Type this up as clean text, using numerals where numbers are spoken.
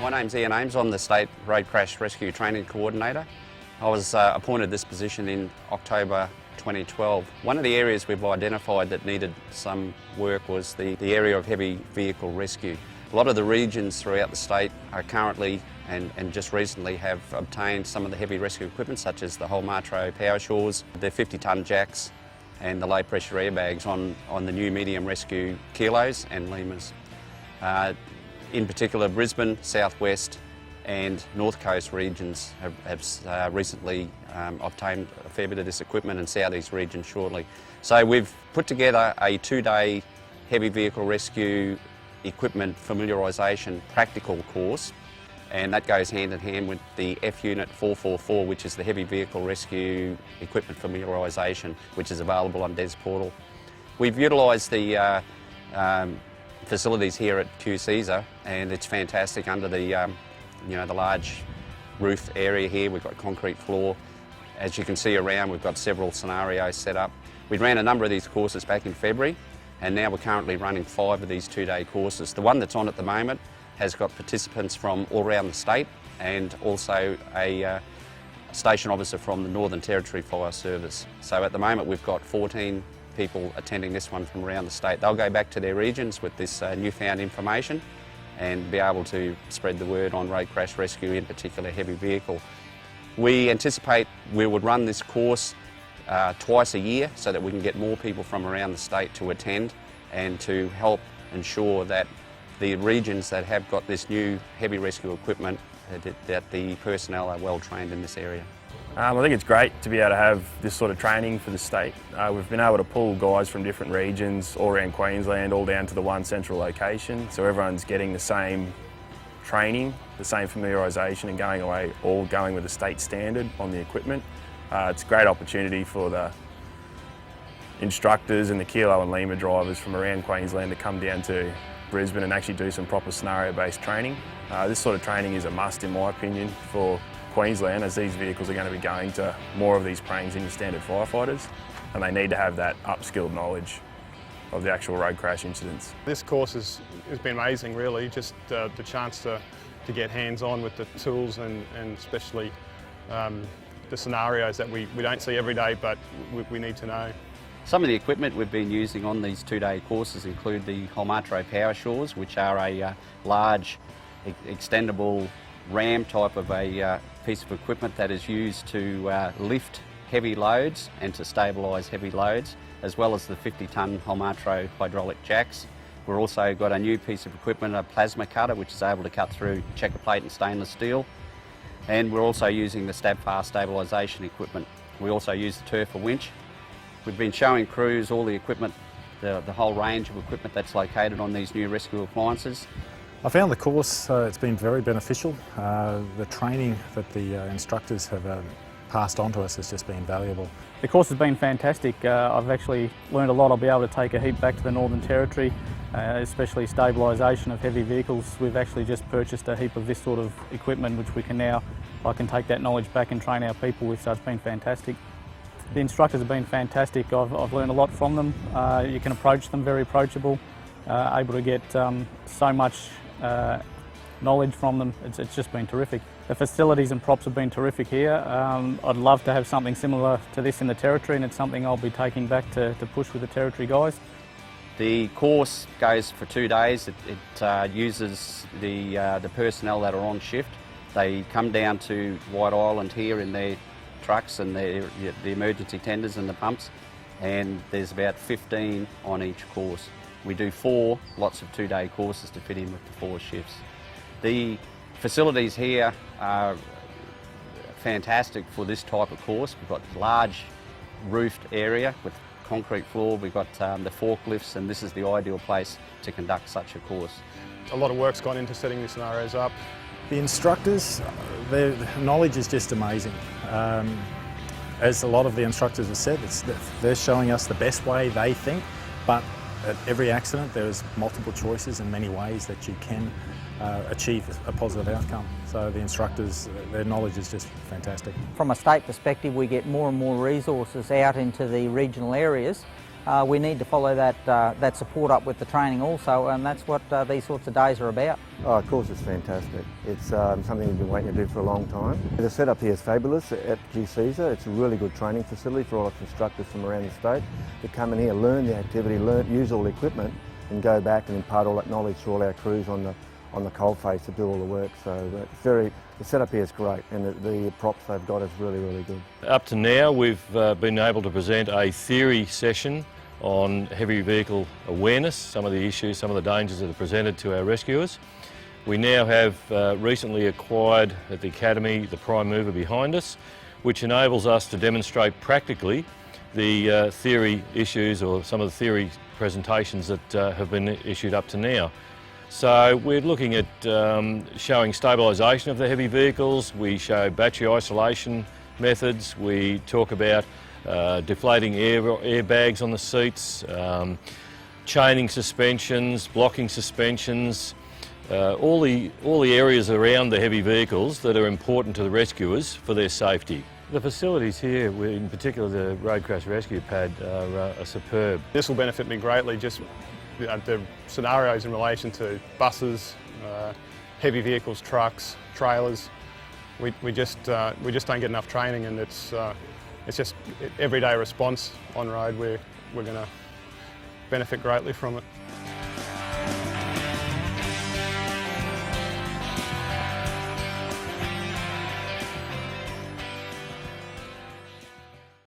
My name's Ian Ames. I'm the State Road Crash Rescue Training Coordinator. I was appointed this position in October 2012. One of the areas we've identified that needed some work was the area of heavy vehicle rescue. A lot of the regions throughout the state are currently and just recently have obtained some of the heavy rescue equipment, such as the Rcr power shores, the 50-tonne jacks and the low pressure airbags on the new medium rescue kilos and lemurs. In particular, Brisbane, Southwest and North Coast regions have recently obtained a fair bit of this equipment, and Southeast region shortly. So we've put together a 2-day heavy vehicle rescue equipment familiarisation practical course, and that goes hand in hand with the F-Unit 444, which is the heavy vehicle rescue equipment familiarisation, which is available on DES Portal. We've utilised the facilities here at QCESA, and it's fantastic under the the large roof area here. We've got concrete floor. As you can see around, we've got several scenarios set up. We ran a number of these courses back in February, and now we're currently running 5 of these 2-day courses. The one that's on at the moment has got participants from all around the state and also a station officer from the Northern Territory Fire Service. So at the moment we've got 14 people attending this one from around the state. They'll go back to their regions with this newfound information and be able to spread the word on road crash rescue, in particular heavy vehicle. We anticipate we would run this course twice a year so that we can get more people from around the state to attend and to help ensure that the regions that have got this new heavy rescue equipment, that the personnel are well trained in this area. I think it's great to be able to have this sort of training for the state. We've been able to pull guys from different regions all around Queensland, all down to the one central location, so everyone's getting the same training, the same familiarisation, and all going with the state standard on the equipment. It's a great opportunity for the instructors and the kilo and lemur drivers from around Queensland to come down to Brisbane and actually do some proper scenario-based training. This sort of training is a must, in my opinion, for Queensland, as these vehicles are going to be going to more of these pranes than your standard firefighters, and they need to have that upskilled knowledge of the actual road crash incidents. This course has been amazing, really, just the chance to get hands-on with the tools and especially the scenarios that we don't see every day, but we need to know. Some of the equipment we've been using on these 2-day courses include the Rcr power shores, which are a large extendable ram type of a piece of equipment that is used to lift heavy loads and to stabilise heavy loads, as well as the 50-tonne Rcr hydraulic jacks. We've also got a new piece of equipment, a plasma cutter, which is able to cut through checker plate and stainless steel. And we're also using the stab-fast stabilisation equipment. We also use the turf winch. We've been showing crews all the equipment, the whole range of equipment that's located on these new rescue appliances. I found the course, it's been very beneficial. The training that the instructors have passed on to us has just been valuable. The course has been fantastic. I've actually learned a lot. I'll be able to take a heap back to the Northern Territory, especially stabilisation of heavy vehicles. We've actually just purchased a heap of this sort of equipment, which I can take that knowledge back and train our people with, so it's been fantastic. The instructors have been fantastic. I've learned a lot from them. You can approach them, very approachable, able to get so much knowledge from them. It's just been terrific. The facilities and props have been terrific here. I'd love to have something similar to this in the Territory, and it's something I'll be taking back to push with the Territory guys. The course goes for 2 days. It uses the personnel that are on shift. They come down to White Island here in their trucks and the emergency tenders and the pumps, and there's about 15 on each course. We do 4 lots of 2-day courses to fit in with the 4 shifts. The facilities here are fantastic for this type of course. We've got a large roofed area with concrete floor. We've got the forklifts, and this is the ideal place to conduct such a course. A lot of work's gone into setting these scenarios up. The instructors, their knowledge is just amazing. As a lot of the instructors have said, they're showing us the best way they think, but at every accident there's multiple choices and many ways that you can achieve a positive outcome. So the instructors, their knowledge is just fantastic. From a state perspective, we get more and more resources out into the regional areas we need to follow that support up with the training also, and that's what these sorts of days are about. Oh, of course, it's fantastic. It's something we've been waiting to do for a long time. The setup here is fabulous at GCSA. It's a really good training facility for all our instructors from around the state to come in here, learn the activity, use all the equipment, and go back and impart all that knowledge to all our crews on the coalface to do all the work. So the setup here is great, and the props they've got is really, really good. Up to now, we've been able to present a theory session on heavy vehicle awareness, some of the issues, some of the dangers that are presented to our rescuers. We now have recently acquired at the Academy the Prime Mover behind us, which enables us to demonstrate practically the theory issues or some of the theory presentations that have been issued up to now. So we're looking at showing stabilisation of the heavy vehicles, we show battery isolation methods, we talk about deflating airbags on the seats, chaining suspensions, blocking suspensions, all the areas around the heavy vehicles that are important to the rescuers for their safety. The facilities here, in particular the road crash rescue pad, are superb. This will benefit me greatly, just the scenarios in relation to buses, heavy vehicles, trucks, trailers. We just don't get enough training, and it's just everyday response on road. We're going to benefit greatly from it.